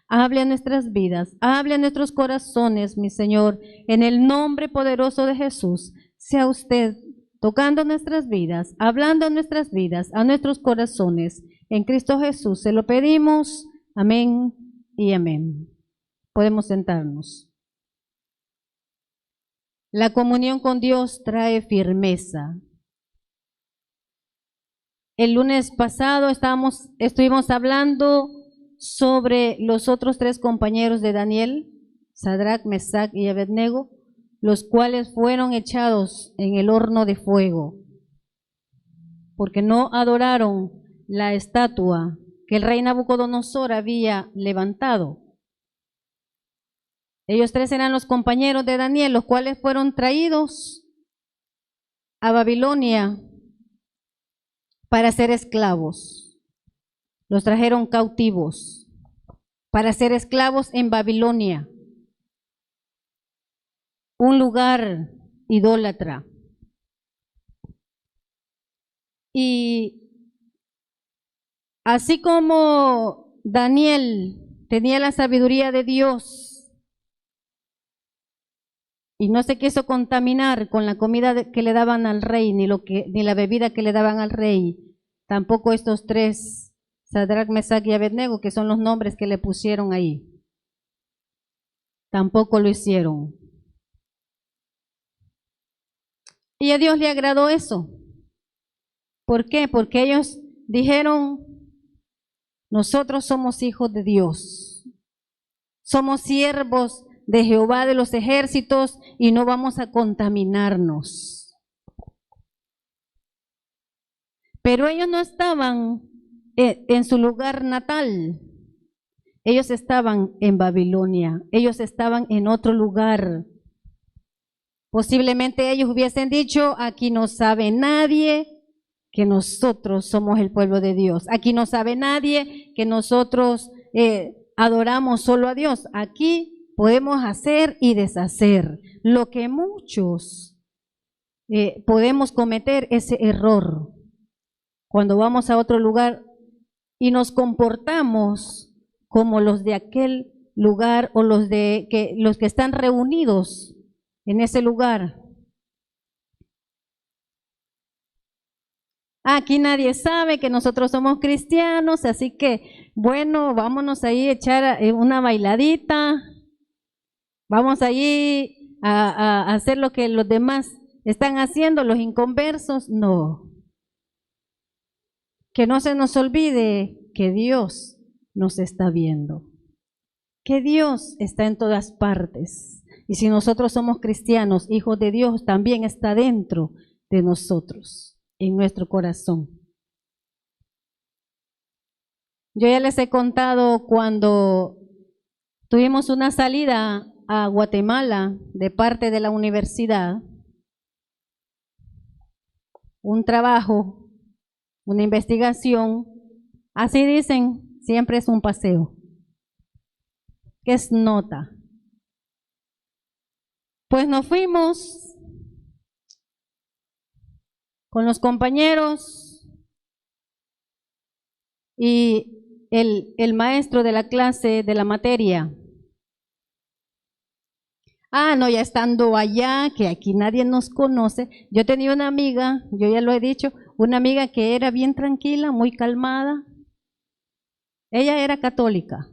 Hable a nuestras vidas, hable a nuestros corazones, mi Señor, en el nombre poderoso de Jesús. Sea usted tocando nuestras vidas, hablando a nuestras vidas, a nuestros corazones. En Cristo Jesús se lo pedimos. Amén y amén. Podemos sentarnos. La comunión con Dios trae firmeza. El lunes pasado estuvimos hablando sobre los otros 3 compañeros de Daniel, Sadrach, Mesach y Abednego, los cuales fueron echados en el horno de fuego, porque no adoraron la estatua que el rey Nabucodonosor había levantado. Ellos 3 eran los compañeros de Daniel, los cuales fueron traídos a Babilonia para ser esclavos. Los trajeron cautivos para ser esclavos en Babilonia, un lugar idólatra. Y así como Daniel tenía la sabiduría de Dios y no se quiso contaminar con la comida que le daban al rey, ni la bebida que le daban al rey, tampoco estos 3, Sadrach, Mesach y Abednego, que son los nombres que le pusieron ahí, tampoco lo hicieron. Y a Dios le agradó eso. ¿Por qué? Porque ellos dijeron: nosotros somos hijos de Dios, somos siervos de Jehová de los ejércitos y no vamos a contaminarnos. Pero ellos no estaban en su lugar natal, ellos estaban en Babilonia, ellos estaban en otro lugar. Posiblemente ellos hubiesen dicho: aquí no sabe nadie que nosotros somos el pueblo de Dios, aquí no sabe nadie que nosotros adoramos solo a Dios, aquí podemos hacer y deshacer. Lo que muchos podemos cometer ese error cuando vamos a otro lugar y nos comportamos como los de aquel lugar o los que están reunidos en ese lugar. Aquí nadie sabe que nosotros somos cristianos, así que bueno, vámonos ahí a echar una bailadita. Vamos allí a hacer lo que los demás están haciendo, los inconversos. No. Que no se nos olvide que Dios nos está viendo, que Dios está en todas partes. Y si nosotros somos cristianos, hijos de Dios, también está dentro de nosotros, en nuestro corazón. Yo ya les he contado cuando tuvimos una salida a Guatemala de parte de la universidad, un trabajo, una investigación, así dicen, siempre es un paseo, que es nota. Pues nos fuimos con los compañeros y el maestro de la clase, de la materia. No, ya estando allá, que aquí nadie nos conoce. Yo tenía una amiga, yo ya lo he dicho, una amiga que era bien tranquila, muy calmada. Ella era católica.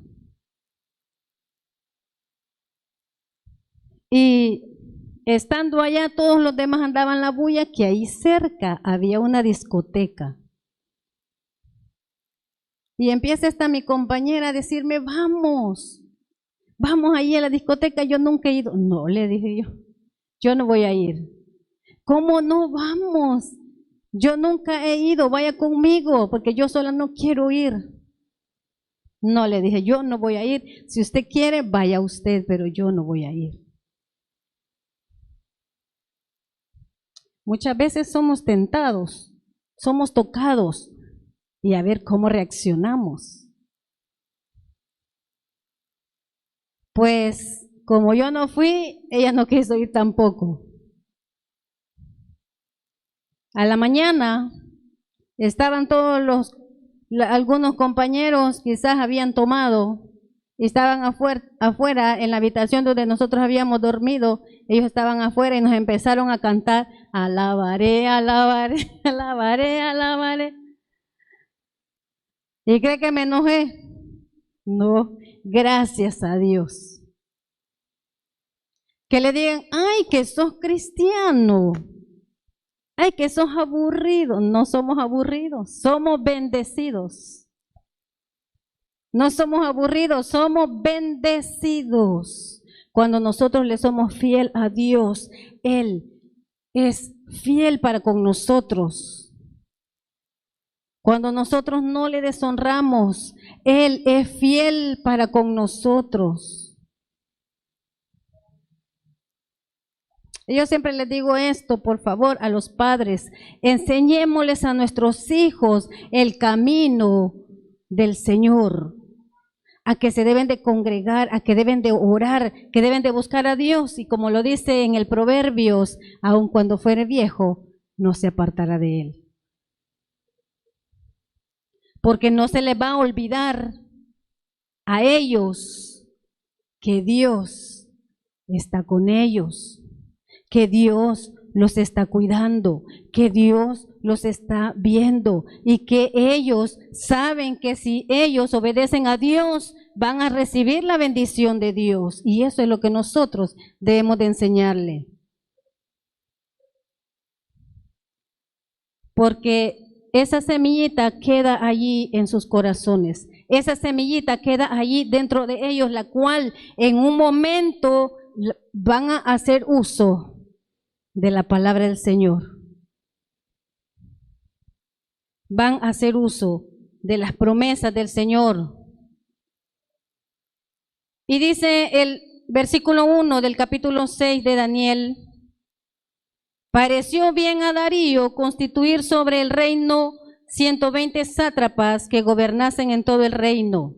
Y estando allá, todos los demás andaban la bulla, que ahí cerca había una discoteca. Y empieza esta mi compañera a decirme: vamos ahí a la discoteca, yo nunca he ido. No, le dije yo no voy a ir. ¿Cómo no vamos? Yo nunca he ido, vaya conmigo, porque yo sola no quiero ir. No, le dije, yo no voy a ir. Si usted quiere, vaya usted, pero yo no voy a ir. Muchas veces somos tentados, somos tocados, y a ver cómo reaccionamos. Pues como yo no fui, ella no quiso ir tampoco. A la mañana estaban algunos compañeros, quizás habían tomado, y estaban afuera en la habitación donde nosotros habíamos dormido. Ellos estaban afuera y nos empezaron a cantar, alabaré, alabaré, alabaré, alabaré. ¿Y cree que me enojé? No, gracias a Dios. Que le digan, ay, que sos cristiano, ay, que sos aburrido. No somos aburridos, somos bendecidos. No somos aburridos, somos bendecidos. Cuando nosotros le somos fiel a Dios, Él es fiel para con nosotros. Cuando nosotros no le deshonramos, Él es fiel para con nosotros. Y yo siempre les digo esto, por favor, a los padres, enseñémosles a nuestros hijos el camino del Señor, a que se deben de congregar, a que deben de orar, que deben de buscar a Dios, y como lo dice en el Proverbios, aun cuando fuere viejo, no se apartará de él. Porque no se les va a olvidar a ellos que Dios está con ellos, que Dios los está cuidando, que Dios los está viendo y que ellos saben que si ellos obedecen a Dios van a recibir la bendición de Dios, y eso es lo que nosotros debemos de enseñarle. Porque esa semillita queda allí en sus corazones, esa semillita queda allí dentro de ellos, la cual en un momento van a hacer uso de la palabra del Señor. Van a hacer uso de las promesas del Señor. Y dice el versículo 1 del capítulo 6 de Daniel: pareció bien a Darío constituir sobre el reino 120 sátrapas que gobernasen en todo el reino.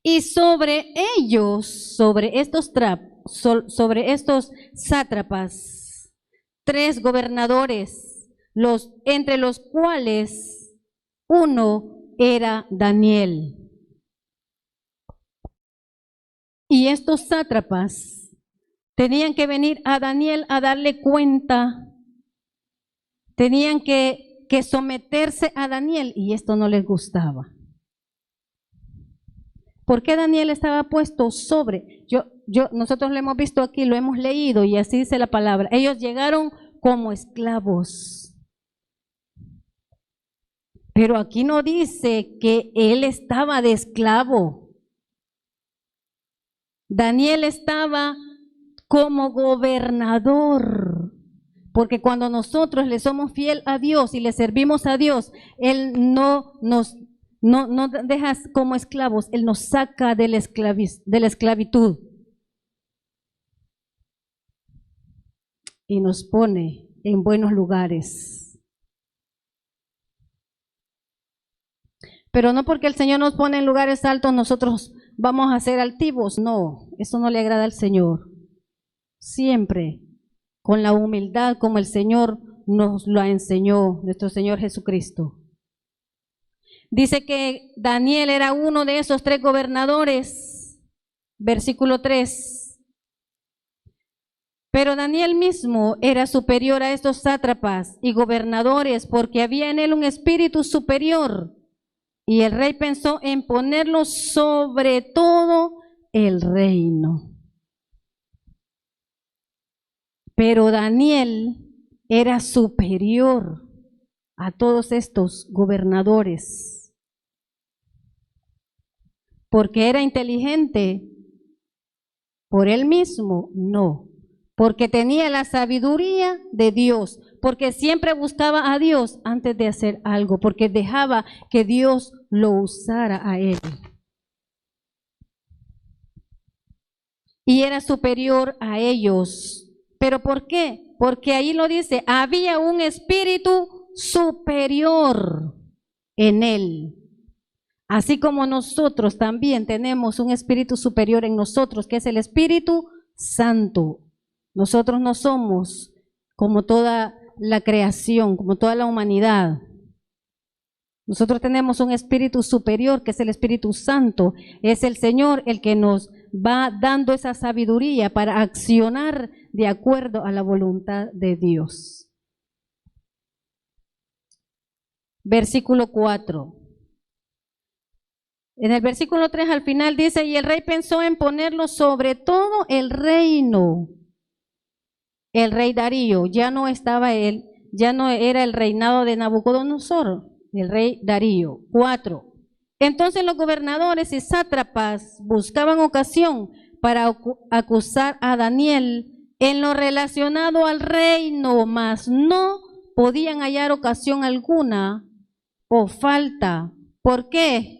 Y sobre ellos, sobre estos sátrapas, 3 gobernadores, entre los cuales uno era Daniel. Y estos sátrapas tenían que venir a Daniel a darle cuenta, tenían que someterse a Daniel, y esto no les gustaba. ¿Por qué Daniel estaba puesto sobre? Nosotros lo hemos visto aquí, lo hemos leído, y así dice la palabra. Ellos llegaron como esclavos. Pero aquí no dice que él estaba de esclavo. Daniel estaba como gobernador. Porque cuando nosotros le somos fiel a Dios y le servimos a Dios, Él no nos deja como esclavos, Él nos saca de la esclavitud y nos pone en buenos lugares. Pero no porque el Señor nos pone en lugares altos, nosotros vamos a ser altivos. No, eso no le agrada al Señor. Siempre con la humildad como el Señor nos lo enseñó, nuestro Señor Jesucristo. Dice que Daniel era uno de esos 3 gobernadores, versículo 3. Pero Daniel mismo era superior a estos sátrapas y gobernadores, porque había en él un espíritu superior, y el rey pensó en ponerlo sobre todo el reino. Pero Daniel era superior a todos estos gobernadores, porque era inteligente por él mismo, no, porque tenía la sabiduría de Dios, porque siempre buscaba a Dios antes de hacer algo, porque dejaba que Dios lo usara a él. Y era superior a ellos. ¿Pero por qué? Porque ahí lo dice, había un espíritu superior en él. Así como nosotros también tenemos un espíritu superior en nosotros, que es el Espíritu Santo. Nosotros no somos como toda la creación, como toda la humanidad. Nosotros tenemos un espíritu superior que es el Espíritu Santo. Es el Señor el que nos va dando esa sabiduría para accionar de acuerdo a la voluntad de Dios. Versículo 4. En el versículo 3 al final dice, y el rey pensó en ponerlo sobre todo el reino. El rey Darío, ya no estaba él, ya no era el reinado de Nabucodonosor, el rey Darío. 4. Entonces los gobernadores y sátrapas buscaban ocasión para acusar a Daniel en lo relacionado al reino, mas no podían hallar ocasión alguna o falta. ¿Por qué?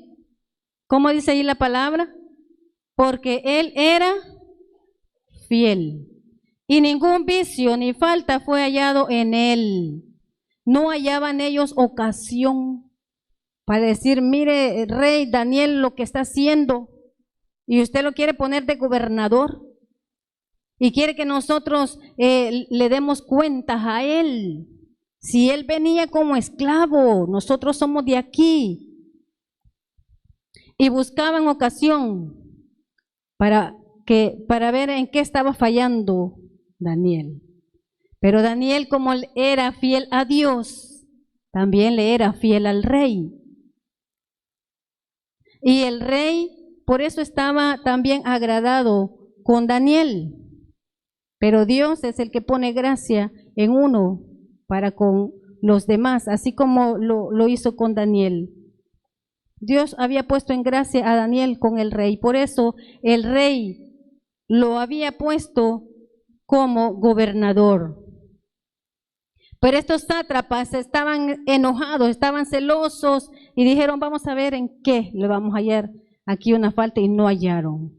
¿Cómo dice ahí la palabra? Porque él era fiel y ningún vicio ni falta fue hallado en él. No hallaban ellos ocasión para decir, mire, rey Daniel, lo que está haciendo, y usted lo quiere poner de gobernador, y quiere que nosotros le demos cuentas a él. Si él venía como esclavo, nosotros somos de aquí. Y buscaban ocasión para ver en qué estaba fallando Daniel. Pero Daniel, como él era fiel a Dios, también le era fiel al rey. Y el rey por eso estaba también agradado con Daniel. Pero Dios es el que pone gracia en uno para con los demás, así como lo hizo con Daniel. Dios había puesto en gracia a Daniel con el rey. Por eso el rey lo había puesto como gobernador. Pero estos sátrapas estaban enojados, estaban celosos y dijeron, vamos a ver en qué le vamos a hallar aquí una falta, y no hallaron.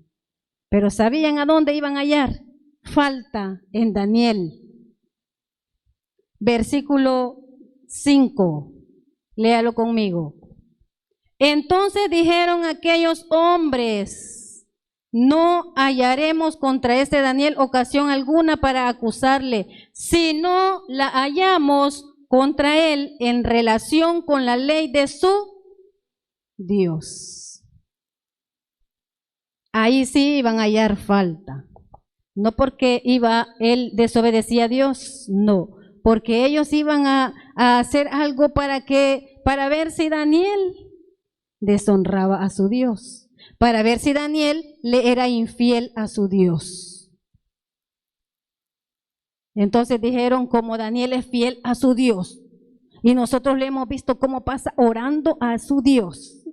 Pero sabían a dónde iban a hallar falta en Daniel. Versículo 5, léalo conmigo. Entonces dijeron aquellos hombres, no hallaremos contra este Daniel ocasión alguna para acusarle, si no la hallamos contra él en relación con la ley de su Dios. Ahí sí iban a hallar falta. No porque él desobedecía a Dios, no, porque ellos iban a hacer algo para ver si Daniel deshonraba a su Dios, para ver si Daniel le era infiel a su Dios. Entonces dijeron, como Daniel es fiel a su Dios, y nosotros le hemos visto cómo pasa orando a su Dios,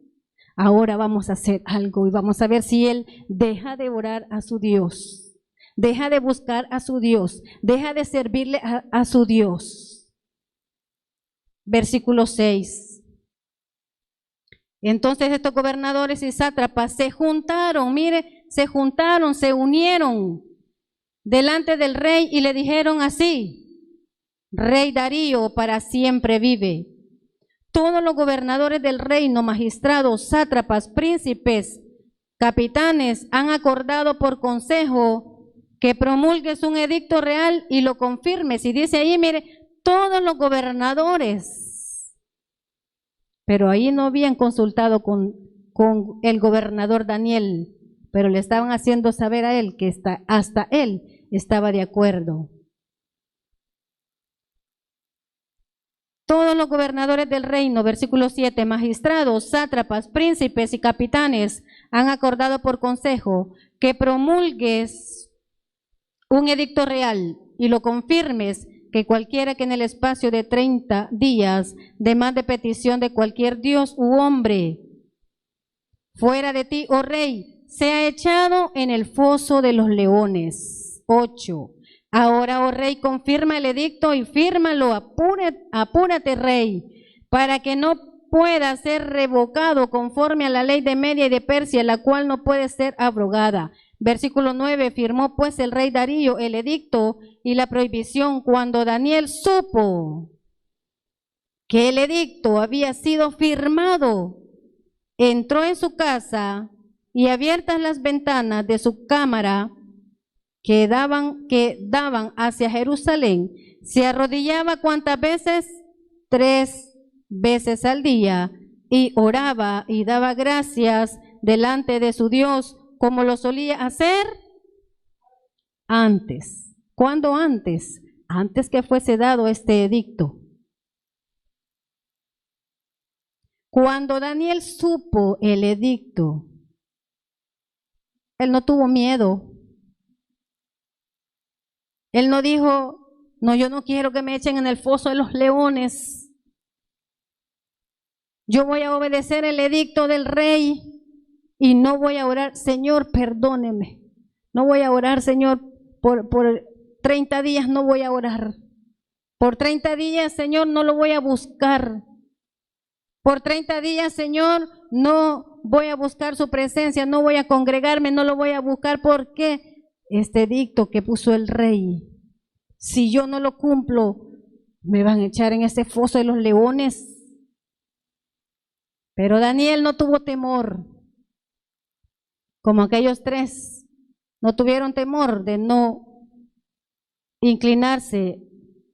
ahora vamos a hacer algo y vamos a ver si él deja de orar a su Dios, deja de buscar a su Dios, deja de servirle a su Dios. Versículo 6. Entonces estos gobernadores y sátrapas se juntaron, se unieron delante del rey y le dijeron así, Rey Darío para siempre vive. Todos los gobernadores del reino, magistrados, sátrapas, príncipes, capitanes, han acordado por consejo que promulgues un edicto real y lo confirmes. Y dice ahí, todos los gobernadores. Pero ahí no habían consultado con el gobernador Daniel, pero le estaban haciendo saber a él que hasta él estaba de acuerdo. Todos los gobernadores del reino, versículo 7, magistrados, sátrapas, príncipes y capitanes han acordado por consejo que promulgues un edicto real y lo confirmes, que cualquiera que en el espacio de 30 días demande petición de cualquier dios u hombre fuera de ti, oh rey, sea echado en el foso de los leones. 8. Ahora, oh rey, confirma el edicto y fírmalo, apúrate, rey, para que no pueda ser revocado conforme a la ley de Media y de Persia, la cual no puede ser abrogada. Versículo 9, firmó pues el rey Darío el edicto y la prohibición. Cuando Daniel supo que el edicto había sido firmado, entró en su casa y abiertas las ventanas de su cámara que daban hacia Jerusalén, se arrodillaba cuántas veces, 3 veces al día, y oraba y daba gracias delante de su Dios, como lo solía hacer antes. ¿Cuándo antes? Antes que fuese dado este edicto. Cuando Daniel supo el edicto, él no tuvo miedo. Él no dijo, no, yo no quiero que me echen en el foso de los leones. Yo voy a obedecer el edicto del rey y no voy a orar, Señor, perdóneme. No voy a orar, Señor, por 30 días no voy a orar. Por 30 días, Señor, no lo voy a buscar. Por 30 días, Señor, no voy a buscar su presencia, no voy a congregarme, no lo voy a buscar. ¿Por qué? Este edicto que puso el rey, si yo no lo cumplo, me van a echar en ese foso de los leones. Pero Daniel no tuvo temor, como aquellos tres, no tuvieron temor de no inclinarse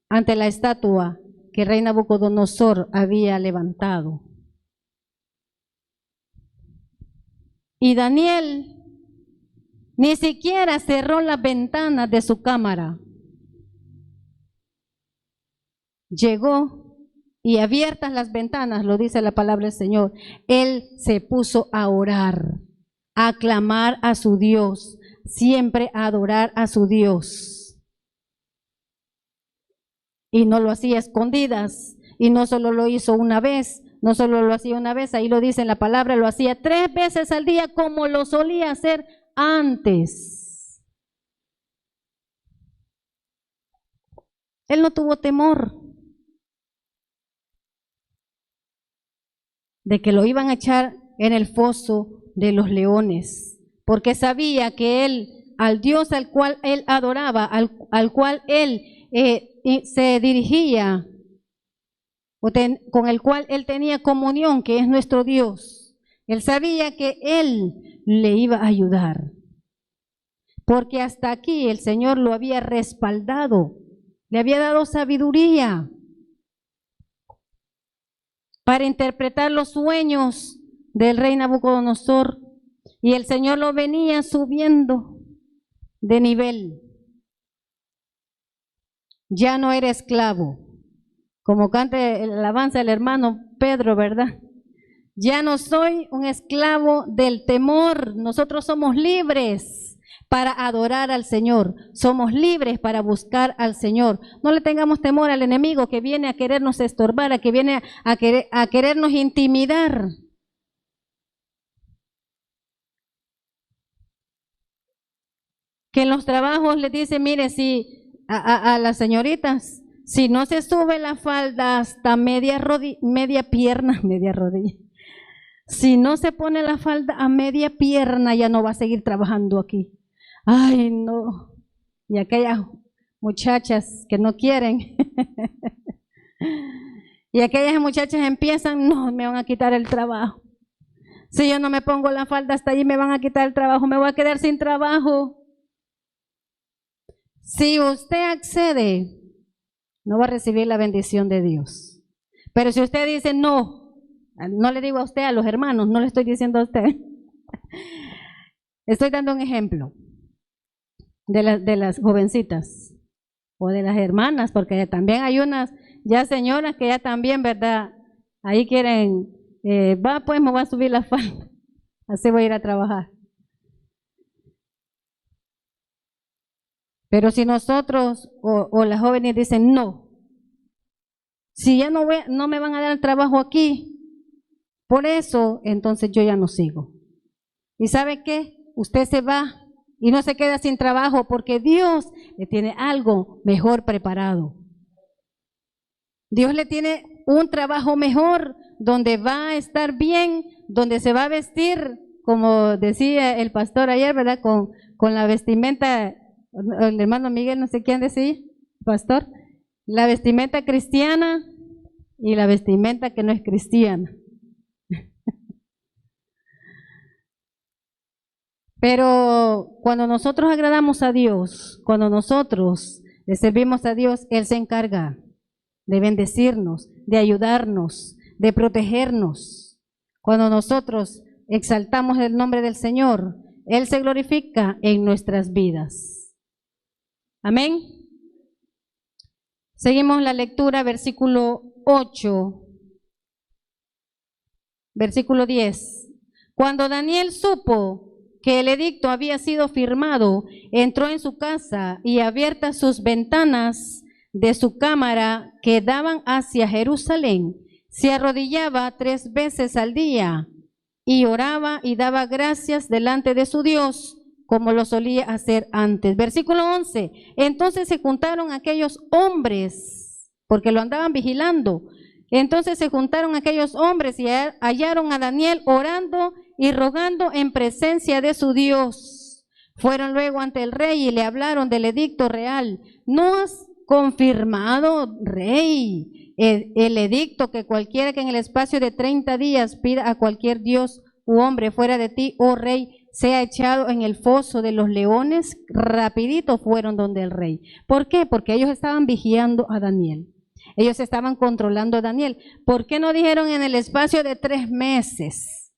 ante la estatua que el rey Nabucodonosor había levantado. Y Daniel ni siquiera cerró las ventanas de su cámara. Llegó y abiertas las ventanas, lo dice la palabra del Señor, él se puso a orar, a clamar a su Dios, siempre a adorar a su Dios. Y no lo hacía a escondidas, y no solo lo hizo una vez, no solo lo hacía una vez, ahí lo dice en la palabra, lo hacía 3 veces al día como lo solía hacer antes. Él no tuvo temor de que lo iban a echar en el foso de los leones, porque sabía que él, al Dios al cual él adoraba, al cual él se dirigía, con el cual él tenía comunión, que es nuestro Dios, él sabía que él le iba a ayudar, porque hasta aquí el Señor lo había respaldado, le había dado sabiduría para interpretar los sueños del rey Nabucodonosor, y el Señor lo venía subiendo de nivel. Ya no era esclavo, como canta el alabanza del hermano Pedro, ¿verdad? Ya no soy un esclavo del temor, nosotros somos libres para adorar al Señor, somos libres para buscar al Señor. No le tengamos temor al enemigo que viene a querernos estorbar, a que viene a querernos intimidar. Que en los trabajos le dice, mire, si a las señoritas, si no se sube la falda hasta media pierna, media rodilla, si no se pone la falda a media pierna, ya no va a seguir trabajando aquí. Ay, no. Y aquellas muchachas que no quieren, y aquellas muchachas empiezan, no, me van a quitar el trabajo. Si yo no me pongo la falda hasta allí, me van a quitar el trabajo, me voy a quedar sin trabajo. Si usted accede, no va a recibir la bendición de Dios. Pero si usted dice no, no le digo a usted, a los hermanos, no le estoy diciendo a usted. Estoy dando un ejemplo de las jovencitas o de las hermanas, porque también hay unas ya señoras que ya también, ¿verdad? Ahí quieren, va pues me voy a subir la falda, así voy a ir a trabajar. Pero si nosotros o las jóvenes dicen no, si ya no me van a dar el trabajo aquí, por eso entonces yo ya no sigo. ¿Y sabe qué? Usted se va y no se queda sin trabajo porque Dios le tiene algo mejor preparado. Dios le tiene un trabajo mejor donde va a estar bien, donde se va a vestir, como decía el pastor ayer, ¿verdad? Con la vestimenta, el hermano Miguel, no sé quién decía, pastor, la vestimenta cristiana y la vestimenta que no es cristiana. Pero cuando nosotros agradamos a Dios, cuando nosotros le servimos a Dios, Él se encarga de bendecirnos, de ayudarnos, de protegernos. Cuando nosotros exaltamos el nombre del Señor, Él se glorifica en nuestras vidas. Amén. Seguimos la lectura, versículo 8, versículo 10. Cuando Daniel supo que el edicto había sido firmado, entró en su casa y abiertas sus ventanas de su cámara que daban hacia Jerusalén, se arrodillaba 3 veces al día y oraba y daba gracias delante de su Dios, como lo solía hacer antes. Versículo 11. Entonces se juntaron aquellos hombres, porque lo andaban vigilando. Entonces se juntaron aquellos hombres y hallaron a Daniel orando y rogando en presencia de su Dios. Fueron luego ante el rey y le hablaron del edicto real. ¿No has confirmado, rey, el edicto que cualquiera que en el espacio de 30 días pida a cualquier dios u hombre fuera de ti, oh rey, sea echado en el foso de los leones? Rapidito fueron donde el rey. ¿Por qué? Porque ellos estaban vigilando a Daniel. Ellos estaban controlando a Daniel. ¿Por qué no dijeron en el espacio de 3 meses?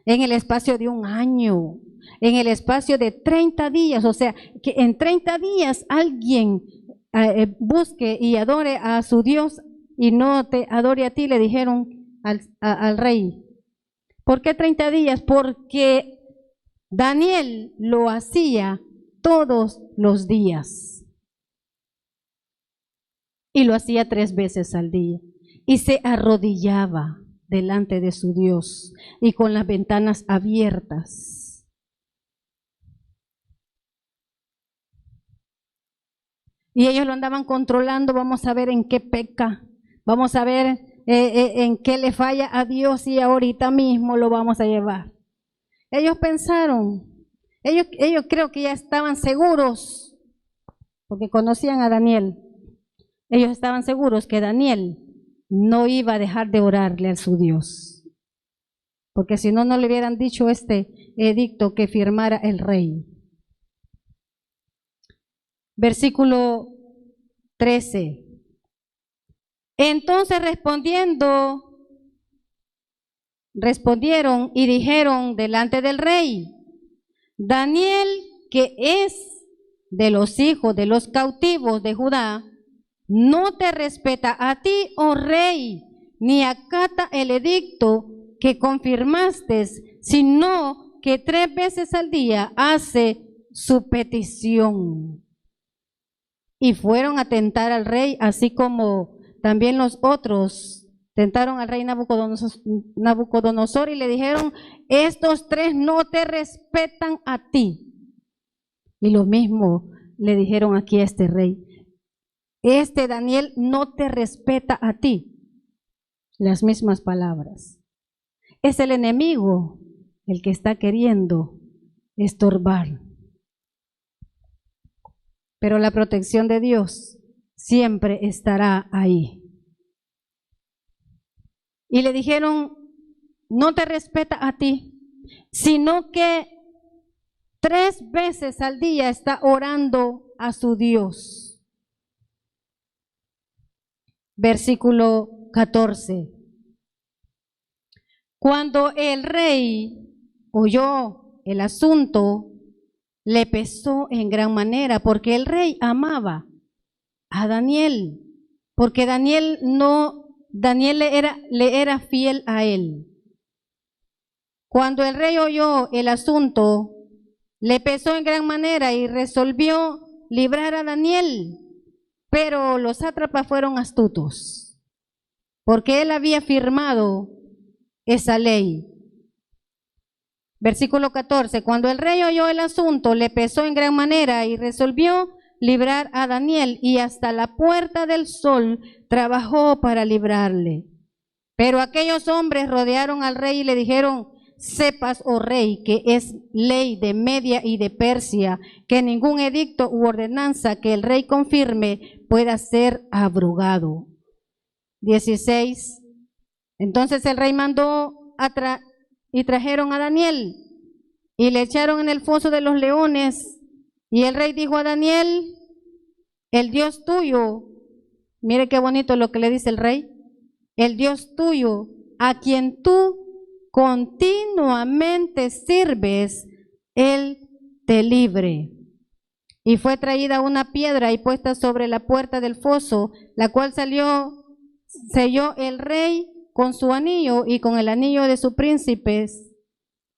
En el espacio de 1 año, en el espacio de 30 días, o sea, que en 30 días alguien busque y adore a su Dios y no te adore a ti, le dijeron al rey. ¿Por qué 30 días? Porque Daniel lo hacía todos los días y lo hacía 3 veces al día y se arrodillaba delante de su Dios y con las ventanas abiertas. Y ellos lo andaban controlando. Vamos a ver en qué peca, vamos a ver en qué le falla a Dios y ahorita mismo lo vamos a llevar. Ellos pensaron, ellos creo que ya estaban seguros, porque conocían a Daniel. Ellos estaban seguros que Daniel no iba a dejar de orarle a su Dios, porque si no, no le hubieran dicho este edicto que firmara el rey. Versículo 13. Entonces respondieron y dijeron delante del rey: Daniel, que es de los hijos de los cautivos de Judá, no te respeta a ti, oh rey, ni acata el edicto que confirmaste, sino que 3 veces al día hace su petición. Y fueron a tentar al rey, así como también los otros tentaron al rey Nabucodonosor y le dijeron: estos 3 no te respetan a ti. Y lo mismo le dijeron aquí a este rey: este Daniel no te respeta a ti. Las mismas palabras. Es el enemigo el que está queriendo estorbar. Pero la protección de Dios siempre estará ahí. Y le dijeron: no te respeta a ti, sino que 3 veces al día está orando a su Dios. Versículo 14. Cuando el rey oyó el asunto, le pesó en gran manera, porque el rey amaba a Daniel, porque Daniel le era fiel a él. Cuando el rey oyó el asunto, le pesó en gran manera y resolvió librar a Daniel. Pero los sátrapas fueron astutos, porque él había firmado esa ley. Versículo 14. Cuando el rey oyó el asunto, le pesó en gran manera y resolvió librar a Daniel, y hasta la puerta del sol trabajó para librarle. Pero aquellos hombres rodearon al rey y le dijeron: sepas, oh rey, que es ley de Media y de Persia, que ningún edicto u ordenanza que el rey confirme pueda ser abrogado. 16. Entonces el rey mandó y trajeron a Daniel y le echaron en el foso de los leones. Y el rey dijo a Daniel: el Dios tuyo, mire qué bonito lo que le dice el rey, el Dios tuyo, a quien tú continuamente sirves, Él te libre. Y fue traída una piedra y puesta sobre la puerta del foso, la cual selló el rey con su anillo y con el anillo de sus príncipes,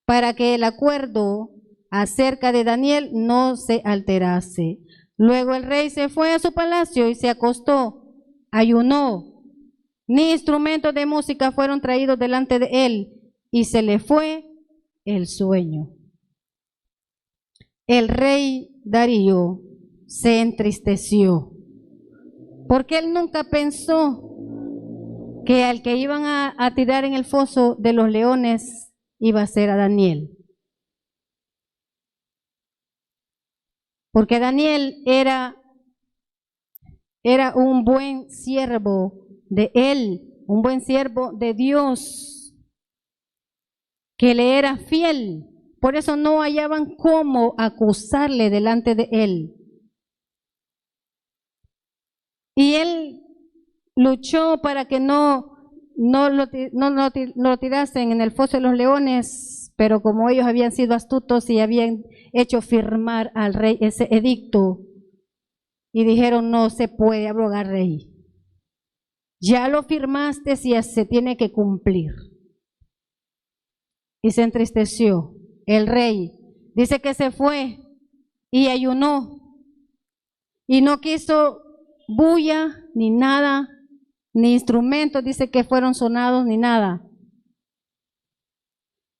para que el acuerdo acerca de Daniel no se alterase. Luego el rey se fue a su palacio y se acostó, ayunó, ni instrumentos de música fueron traídos delante de él, y se le fue el sueño. El rey Darío se entristeció, porque él nunca pensó que al que iban a tirar en el foso de los leones iba a ser a Daniel. Porque Daniel era un buen siervo de él, un buen siervo de Dios, que le era fiel. Por eso no hallaban cómo acusarle delante de él. Y él luchó para que no lo tirasen en el foso de los leones, pero como ellos habían sido astutos y habían hecho firmar al rey ese edicto, y dijeron: no se puede abrogar, rey. Ya lo firmaste, y se tiene que cumplir. Y se entristeció el rey. Dice que se fue y ayunó y no quiso bulla ni nada, ni instrumentos, dice que fueron sonados ni nada.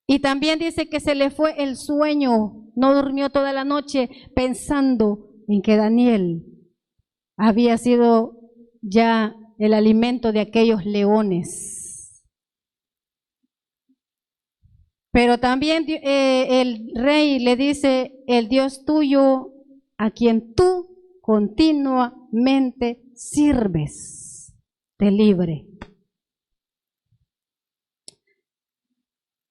Y también dice que se le fue el sueño, no durmió toda la noche pensando en que Daniel había sido ya el alimento de aquellos leones. Pero también el rey le dice: el Dios tuyo, a quien tú continuamente sirves, te libre.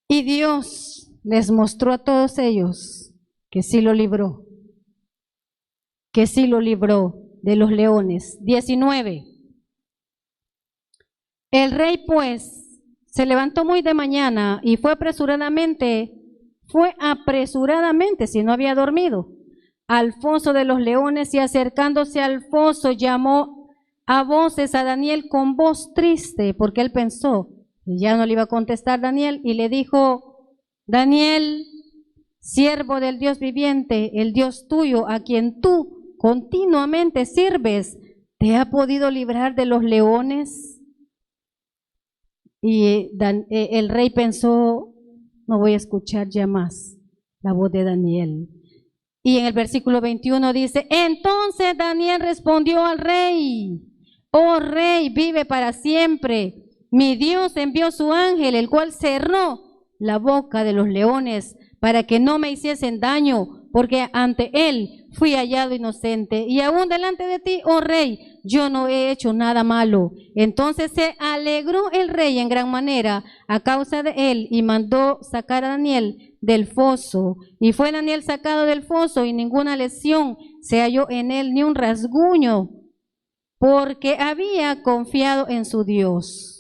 Y Dios les mostró a todos ellos que sí lo libró, de los leones. 19. El rey pues se levantó muy de mañana y fue apresuradamente, si no había dormido, al foso de los leones, y acercándose al foso llamó a voces a Daniel con voz triste, porque él pensó y ya no le iba a contestar Daniel, y le dijo: Daniel, siervo del Dios viviente, el Dios tuyo, a quien tú continuamente sirves, ¿te ha podido librar de los leones? Y el rey pensó: no voy a escuchar ya más la voz de Daniel. Y en el versículo 21 dice: entonces Daniel respondió al rey: oh rey, vive para siempre. Mi Dios envió su ángel, el cual cerró la boca de los leones para que no me hiciesen daño, porque ante él fui hallado inocente. Y aún delante de ti, oh rey, yo no he hecho nada malo. Entonces se alegró el rey en gran manera a causa de él, y mandó sacar a Daniel del foso. Y fue Daniel sacado del foso, y ninguna lesión se halló en él, ni un rasguño, porque había confiado en su Dios.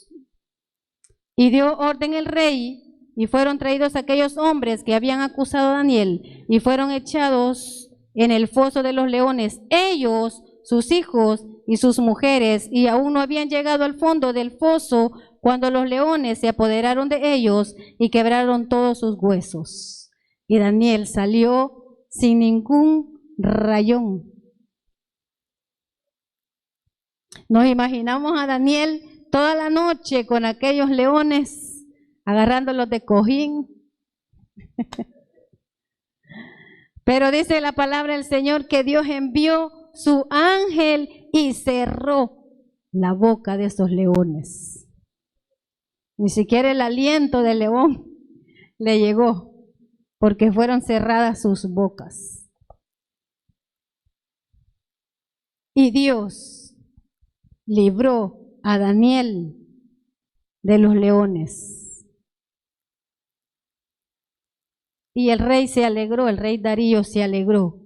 Y dio orden el rey, y fueron traídos aquellos hombres que habían acusado a Daniel, y fueron echados en el foso de los leones, ellos, sus hijos y sus mujeres, y aún no habían llegado al fondo del foso cuando los leones se apoderaron de ellos y quebraron todos sus huesos. Y Daniel salió sin ningún rayón. Nos imaginamos a Daniel toda la noche con aquellos leones, agarrándolos de cojín. Pero dice la palabra del Señor que Dios envió su ángel y cerró la boca de esos leones. Ni siquiera el aliento del león le llegó, porque fueron cerradas sus bocas. Y Dios libró a Daniel de los leones. Y el rey se alegró, el rey Darío se alegró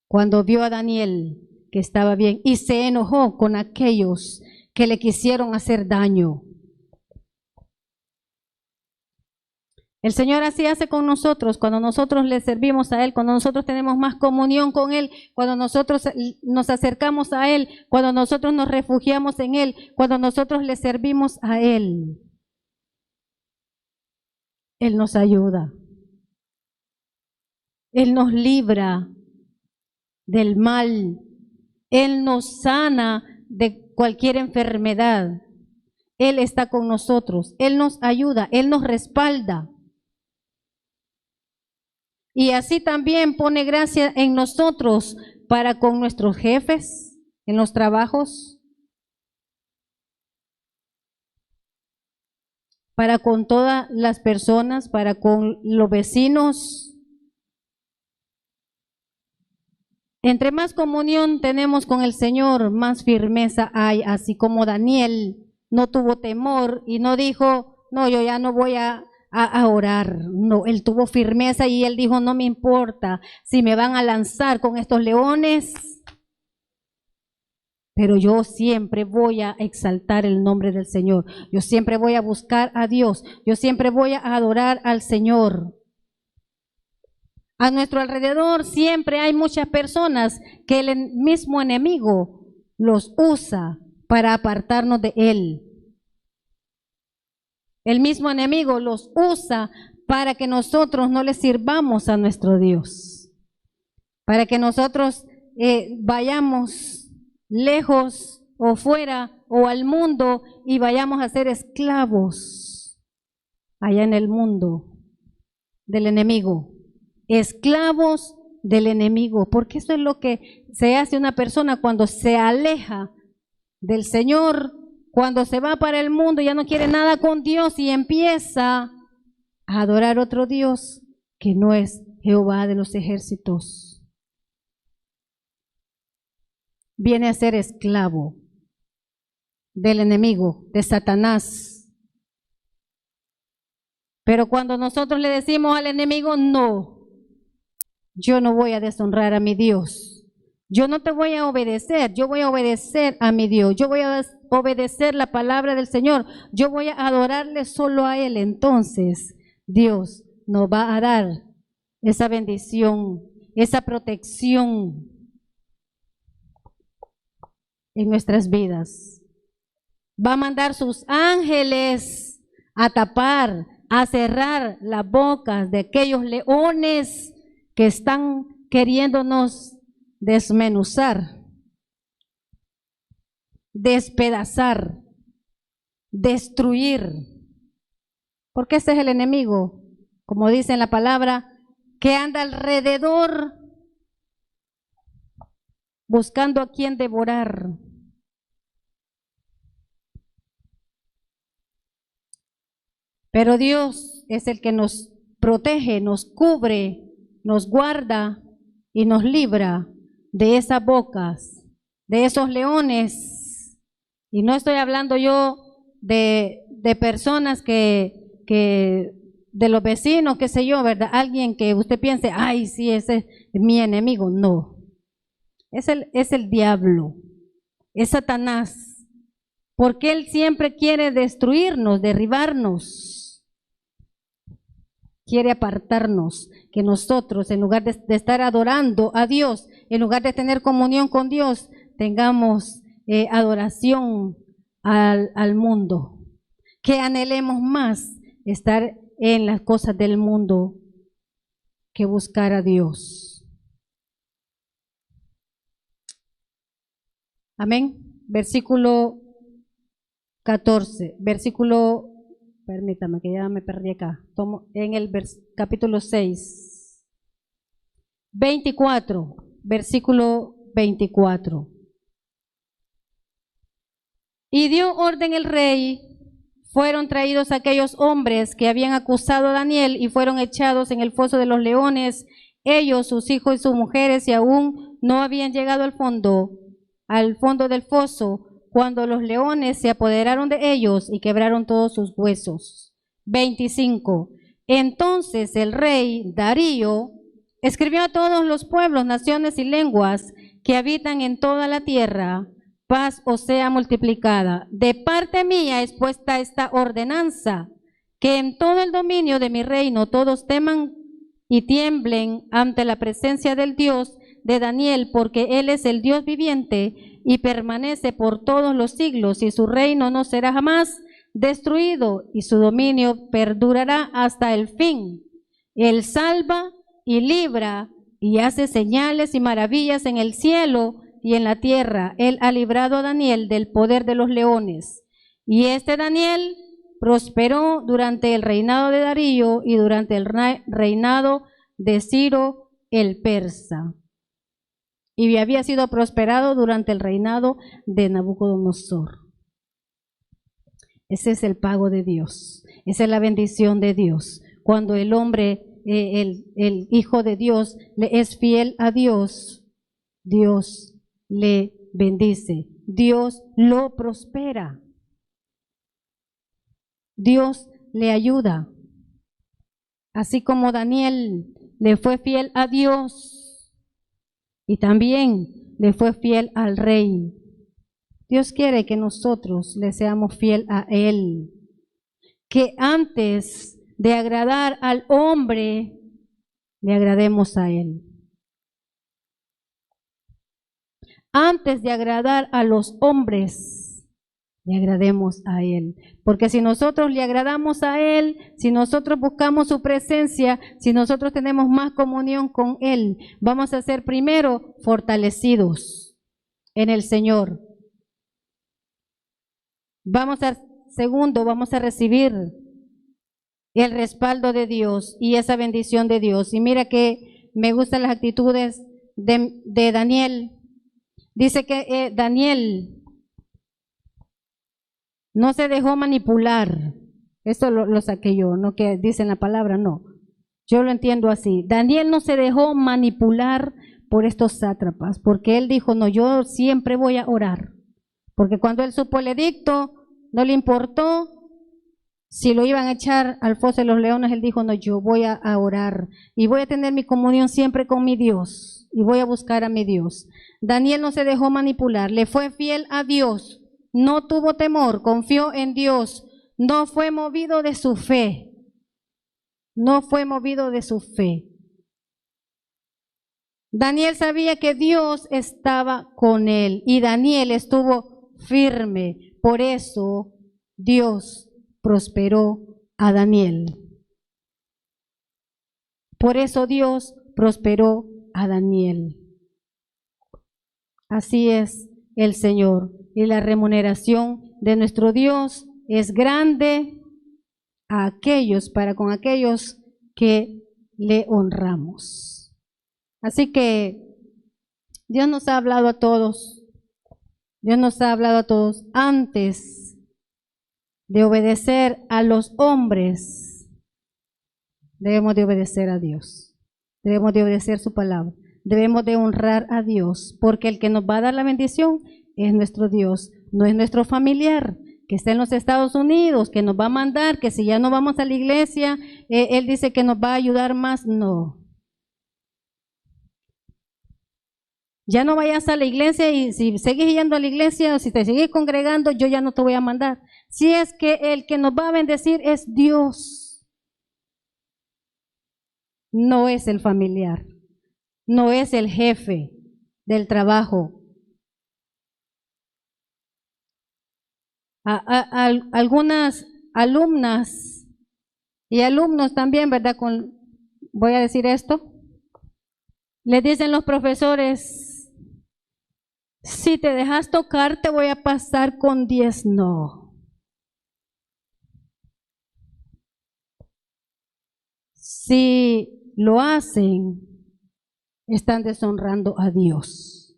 cuando vio a Daniel que estaba bien, y se enojó con aquellos que le quisieron hacer daño. El Señor así hace con nosotros cuando nosotros le servimos a Él, cuando nosotros tenemos más comunión con Él, cuando nosotros nos acercamos a Él, cuando nosotros nos refugiamos en Él, cuando nosotros le servimos a Él. Él nos ayuda. Él nos libra del mal. Él nos sana de cualquier enfermedad. Él está con nosotros. Él nos ayuda. Él nos respalda. Y así también pone gracia en nosotros para con nuestros jefes, en los trabajos, para con todas las personas, para con los vecinos. Entre más comunión tenemos con el Señor, más firmeza hay, así como Daniel no tuvo temor y no dijo, no, yo ya no voy a orar. No, él tuvo firmeza y él dijo, no me importa si me van a lanzar con estos leones, pero yo siempre voy a exaltar el nombre del Señor. Yo siempre voy a buscar a Dios. Yo siempre voy a adorar al Señor. A nuestro alrededor siempre hay muchas personas que el mismo enemigo los usa para apartarnos de Él. El mismo enemigo los usa para que nosotros no le sirvamos a nuestro Dios, para que nosotros vayamos lejos o fuera o al mundo y vayamos a ser esclavos allá en el mundo del enemigo, esclavos del enemigo, porque eso es lo que se hace una persona cuando se aleja del Señor, cuando se va para el mundo, ya no quiere nada con Dios y empieza a adorar otro Dios que no es Jehová de los ejércitos. Viene a ser esclavo del enemigo, de Satanás. Pero cuando nosotros le decimos al enemigo, no, yo no voy a deshonrar a mi Dios. Yo no te voy a obedecer, yo voy a obedecer a mi Dios, yo voy a obedecer la palabra del Señor, yo voy a adorarle solo a Él. Entonces Dios nos va a dar esa bendición, esa protección en nuestras vidas. Va a mandar sus ángeles a tapar, a cerrar las bocas de aquellos leones que están queriéndonos desmenuzar, despedazar, destruir. Porque ese es el enemigo, como dice en la palabra, que anda alrededor buscando a quien devorar. Pero Dios es el que nos protege, nos cubre, nos guarda y nos libra de esas bocas, de esos leones. Y no estoy hablando yo de personas que de los vecinos, qué sé yo, ¿verdad? Alguien que usted piense, ay, sí, ese es mi enemigo. No, es el diablo, es Satanás, porque él siempre quiere destruirnos, derribarnos, quiere apartarnos, que nosotros, en lugar de estar adorando a Dios, en lugar de tener comunión con Dios, tengamos adoración al mundo, que anhelemos más estar en las cosas del mundo que buscar a Dios. Amén. Versículo 14, permítame que ya me perdí acá, tomo en el capítulo 6, 24, versículo 24. Y dio orden el rey, fueron traídos aquellos hombres que habían acusado a Daniel y fueron echados en el foso de los leones, ellos, sus hijos y sus mujeres, y aún no habían llegado al fondo del foso, cuando los leones se apoderaron de ellos y quebraron todos sus huesos. 25. Entonces el rey Darío escribió a todos los pueblos, naciones y lenguas que habitan en toda la tierra: paz os sea multiplicada. De parte mía es puesta esta ordenanza, que en todo el dominio de mi reino todos teman y tiemblen ante la presencia del Dios de Daniel, porque Él es el Dios viviente y permanece por todos los siglos, y su reino no será jamás destruido, y su dominio perdurará hasta el fin. Él salva y libra y hace señales y maravillas en el cielo y en la tierra. Él ha librado a Daniel del poder de los leones. Y este Daniel prosperó durante el reinado de Darío y durante el reinado de Ciro el persa. Y había sido prosperado durante el reinado de Nabucodonosor. Ese es el pago de Dios. Esa es la bendición de Dios. Cuando el hombre, el Hijo de Dios, le es fiel a Dios, Dios le bendice. Dios lo prospera. Dios le ayuda. Así como Daniel le fue fiel a Dios y también le fue fiel al rey. Dios quiere que nosotros le seamos fiel a Él. Que antes de agradar al hombre, le agrademos a Él. Antes de agradar a los hombres, le agrademos a Él. Porque si nosotros le agradamos a Él, si nosotros buscamos su presencia, si nosotros tenemos más comunión con Él, vamos a ser primero fortalecidos en el Señor. Segundo, vamos a recibir el respaldo de Dios y esa bendición de Dios. Y mira que me gustan las actitudes de Daniel. Dice que Daniel no se dejó manipular. Esto lo saqué yo, no que dice en la palabra, no. Yo lo entiendo así. Daniel no se dejó manipular por estos sátrapas, porque él dijo, no, yo siempre voy a orar. Porque cuando él supo el edicto, no le importó si lo iban a echar al foso de los leones. Él dijo, no, yo voy a orar y voy a tener mi comunión siempre con mi Dios y voy a buscar a mi Dios. Daniel no se dejó manipular, le fue fiel a Dios. No tuvo temor, confió en Dios, no fue movido de su fe, no fue movido de su fe. Daniel sabía que Dios estaba con él y Daniel estuvo firme, por eso Dios prosperó a Daniel. Por eso Dios prosperó a Daniel. Así es el Señor. Y la remuneración de nuestro Dios es grande con aquellos que le honramos. Así que Dios nos ha hablado a todos. Dios nos ha hablado a todos antes de obedecer a los hombres. Debemos de obedecer a Dios. Debemos de obedecer su palabra. Debemos de honrar a Dios, porque el que nos va a dar la bendición es nuestro Dios, no es nuestro familiar que está en los Estados Unidos, que nos va a mandar, que si ya no vamos a la iglesia, Él dice que nos va a ayudar más. No. Ya no vayas a la iglesia y si sigues yendo a la iglesia o si te sigues congregando, yo ya no te voy a mandar. Si es que el que nos va a bendecir es Dios, no es el familiar, no es el jefe del trabajo. Algunas alumnas y alumnos también, ¿verdad? Voy a decir esto. Le dicen los profesores, si te dejas tocar te voy a pasar con 10. No. Si lo hacen, están deshonrando a Dios.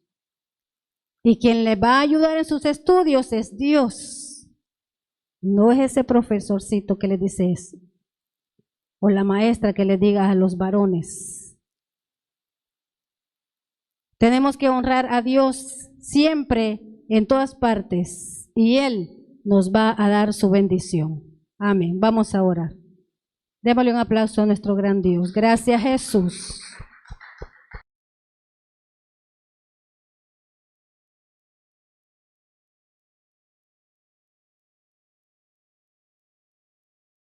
Y quien le va a ayudar en sus estudios es Dios. No es ese profesorcito que le dice eso, o la maestra que le diga a los varones. Tenemos que honrar a Dios siempre, en todas partes, y Él nos va a dar su bendición. Amén. Vamos a orar. Démosle un aplauso a nuestro gran Dios. Gracias, Jesús.